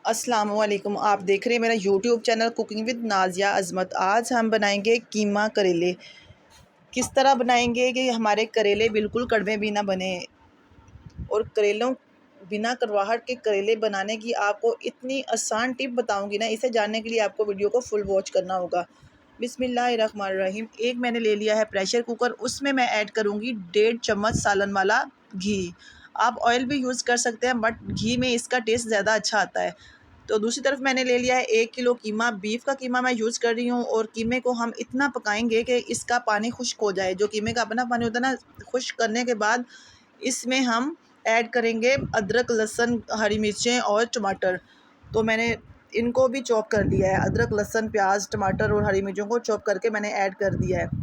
अस्सलाम वालेकुम। आप देख रहे हैं मेरा YouTube channel cooking with Nazia Azmat. आज हम बनाएंगे कीमा करेले। किस तरह बनाएंगे कि हमारे करेले बिल्कुल कड़वे भी ना बने, और करेलों बिना करवाहट के करेले बनाने की आपको इतनी आसान टिप बताऊंगी ना, इसे जानने के लिए आपको वीडियो को फुल वॉच करना होगा। बिस्मिल्लाहिर्रहमानिर्रहीम। एक मैंने ले लिया है प्रेशर कुकर, उसमें मैं ऐड करूँगी 1.5 चम्मच सालन वाला घी। आप ऑयल भी यूज़ कर सकते हैं, बट घी में इसका टेस्ट ज़्यादा अच्छा आता है। तो दूसरी तरफ मैंने ले लिया है 1 किलो कीमा। बीफ का कीमा मैं यूज़ कर रही हूँ, और कीमे को हम इतना पकाएंगे कि इसका पानी खुश्क हो जाए। जो कीमे का अपना पानी होता है ना, खुश्क करने के बाद इसमें हम ऐड करेंगे अदरक, लहसुन, हरी मिर्चें और टमाटर। तो मैंने इनको भी चॉप कर लिया है। अदरक, लहसुन, प्याज, टमाटर और हरी मिर्चों को चॉप करके मैंने ऐड कर दिया है।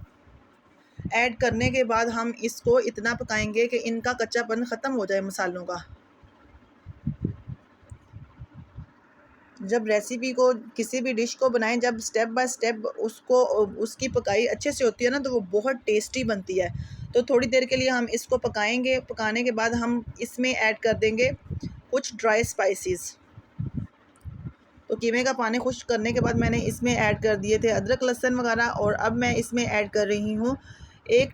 ऐड करने के बाद हम इसको इतना पकाएंगे कि इनका कच्चापन ख़त्म हो जाए मसालों का। जब रेसिपी को, किसी भी डिश को बनाएं, जब स्टेप बाय स्टेप उसको उसकी पकाई अच्छे से होती है ना, तो वो बहुत टेस्टी बनती है। तो थोड़ी देर के लिए हम इसको पकाएंगे। पकाने के बाद हम इसमें ऐड कर देंगे कुछ ड्राई स्पाइसेस। तो कीमे का पानी खुश्क करने के बाद मैंने इसमें ऐड कर दिए थे अदरक, लहसुन वगैरह। और अब मैं इसमें ऐड कर रही हूँ 1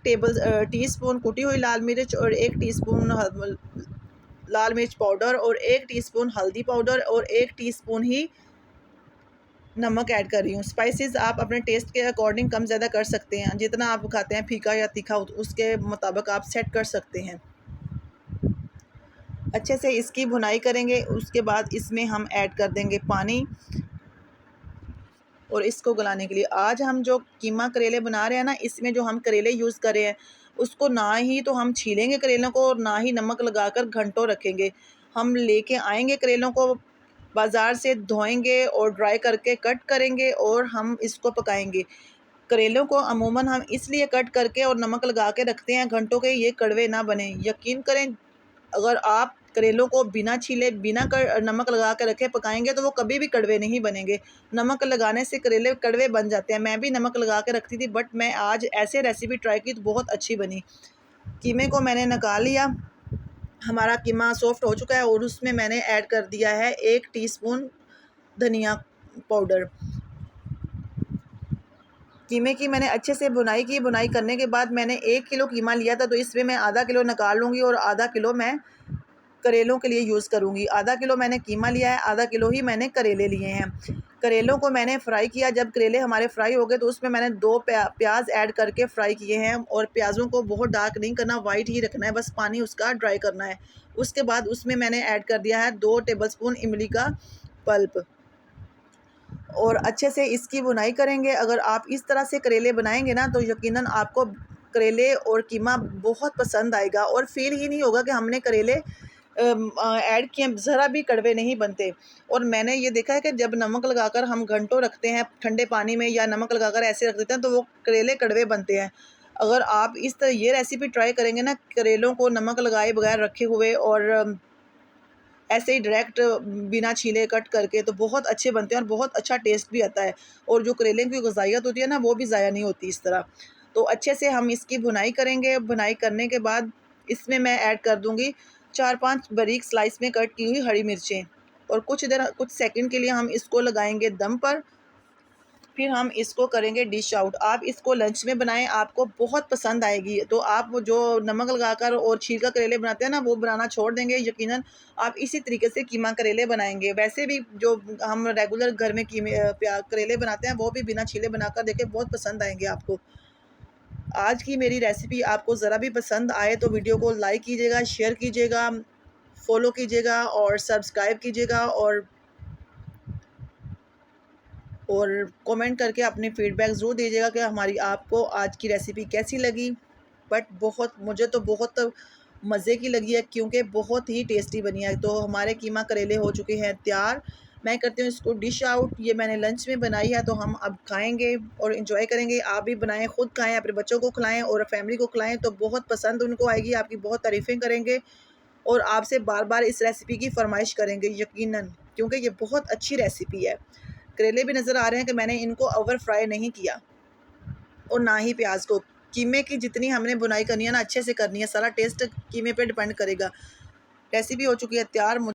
टीस्पून कुटी हुई लाल मिर्च, और 1 टीस्पून लाल मिर्च पाउडर, और 1 टीस्पून हल्दी पाउडर, और 1 टीस्पून ही नमक ऐड कर रही हूँ। स्पाइसेस आप अपने टेस्ट के अकॉर्डिंग कम ज़्यादा कर सकते हैं। जितना आप खाते हैं फीका या तीखा, उसके मुताबिक आप सेट कर सकते हैं। अच्छे से इसकी भुनाई करेंगे। उसके बाद इसमें हम ऐड कर देंगे पानी, और इसको गलाने के लिए आज हम जो कीमा करेले बना रहे हैं ना, इसमें जो हम करेले यूज़ कर रहे हैं, उसको ना ही तो हम छीलेंगे करेलों को, और ना ही नमक लगाकर घंटों रखेंगे। हम लेके आएंगे करेलों को बाज़ार से, धोएंगे और ड्राई करके कट करेंगे, और हम इसको पकाएंगे। करेलों को अमूमन हम इसलिए कट करके और नमक लगा के रखते हैं घंटों के, ये कड़वे ना बने। यकीन करें, अगर आप करेलों को बिना छीले, बिना नमक लगा के रखे पकाएंगे, तो वो कभी भी कड़वे नहीं बनेंगे। नमक लगाने से करेले कड़वे बन जाते हैं। मैं भी नमक लगा के रखती थी, बट मैं आज ऐसे रेसिपी ट्राई की तो बहुत अच्छी बनी। कीमे को मैंने निकाल लिया। हमारा कीमा सॉफ्ट हो चुका है, और उसमें मैंने ऐड कर दिया है 1 टीस्पून धनिया पाउडर। कीमे की मैंने अच्छे से बुनाई की। बुनाई करने के बाद मैंने 1 किलो कीमा लिया था, तो इसमें मैं आधा किलो निकाल लूँगी, और आधा किलो मैं करेलों के लिए यूज़ करूँगी। आधा किलो मैंने कीमा लिया है, आधा किलो ही मैंने करेले लिए हैं। करेलों को मैंने फ्राई किया। जब करेले हमारे फ्राई हो गए, तो उसमें मैंने 2 प्याज ऐड करके फ्राई किए हैं, और प्याज़ों को बहुत डार्क नहीं करना, वाइट ही रखना है, बस पानी उसका ड्राई करना है। उसके बाद उसमें मैंने ऐड कर दिया है 2 टेबलस्पून इमली का पल्प, और अच्छे से इसकी बुनाई करेंगे। अगर आप इस तरह से करेले बनाएंगे ना, तो यकीनन आपको करेले और कीमा बहुत पसंद आएगा, और फील ही नहीं होगा कि हमने करेले ऐड किए। ज़रा भी कड़वे नहीं बनते। और मैंने ये देखा है कि जब नमक लगाकर हम घंटों रखते हैं ठंडे पानी में, या नमक लगाकर ऐसे रख देते हैं, तो वो करेले कड़वे बनते हैं। अगर आप इस तरह ये रेसिपी ट्राई करेंगे ना, करेलों को नमक लगाए बगैर रखे हुए, और ऐसे ही डायरेक्ट बिना छीले कट करके, तो बहुत अच्छे बनते हैं, और बहुत अच्छा टेस्ट भी आता है। और जो करेले की ग़िज़ाइयत होती है ना, वो भी ज़ाया नहीं होती इस तरह। तो अच्छे से हम इसकी भुनाई करेंगे। भुनाई करने के बाद इसमें मैं ऐड कर दूँगी 4-5 बारीक स्लाइस में कट की हुई हरी मिर्चें, और कुछ सेकंड के लिए हम इसको लगाएंगे दम पर। फिर हम इसको करेंगे डिश आउट। आप इसको लंच में बनाएं, आपको बहुत पसंद आएगी। तो आप वो जो नमक लगाकर और छीलका करेले बनाते हैं ना, वो बनाना छोड़ देंगे। यकीनन आप इसी तरीके से कीमा करेले बनाएंगे। वैसे भी जो हम रेगुलर घर में करेले बनाते हैं, वो भी बिना छीले बनाकर देखें, बहुत पसंद आएंगे आपको। आज की मेरी रेसिपी आपको ज़रा भी पसंद आए, तो वीडियो को लाइक कीजिएगा, शेयर कीजिएगा, फॉलो कीजिएगा, और सब्सक्राइब कीजिएगा, और कमेंट करके अपनी फ़ीडबैक ज़रूर दीजिएगा कि हमारी आपको आज की रेसिपी कैसी लगी। बट मुझे तो बहुत मज़े की लगी है, क्योंकि बहुत ही टेस्टी बनी है। तो हमारे कीमा करेले हो चुके हैं तैयार। मैं करती हूँ इसको डिश आउट। ये मैंने लंच में बनाई है, तो हम अब खाएंगे और इंजॉय करेंगे। आप भी बनाएं, खुद खाएं, अपने बच्चों को खिलाएं, और फैमिली को खिलाएं, तो बहुत पसंद उनको आएगी, आपकी बहुत तारीफ़ें करेंगे, और आपसे बार बार इस रेसिपी की फरमाइश करेंगे यकीनन, क्योंकि ये बहुत अच्छी रेसिपी है। करेले भी नज़र आ रहे हैं कि मैंने इनको ओवर फ्राई नहीं किया, और ना ही प्याज को। कीमे की जितनी हमने बुनाई करनी है ना, अच्छे से करनी है। सारा टेस्ट कीमे पे डिपेंड करेगा। रेसिपी हो चुकी है तैयार।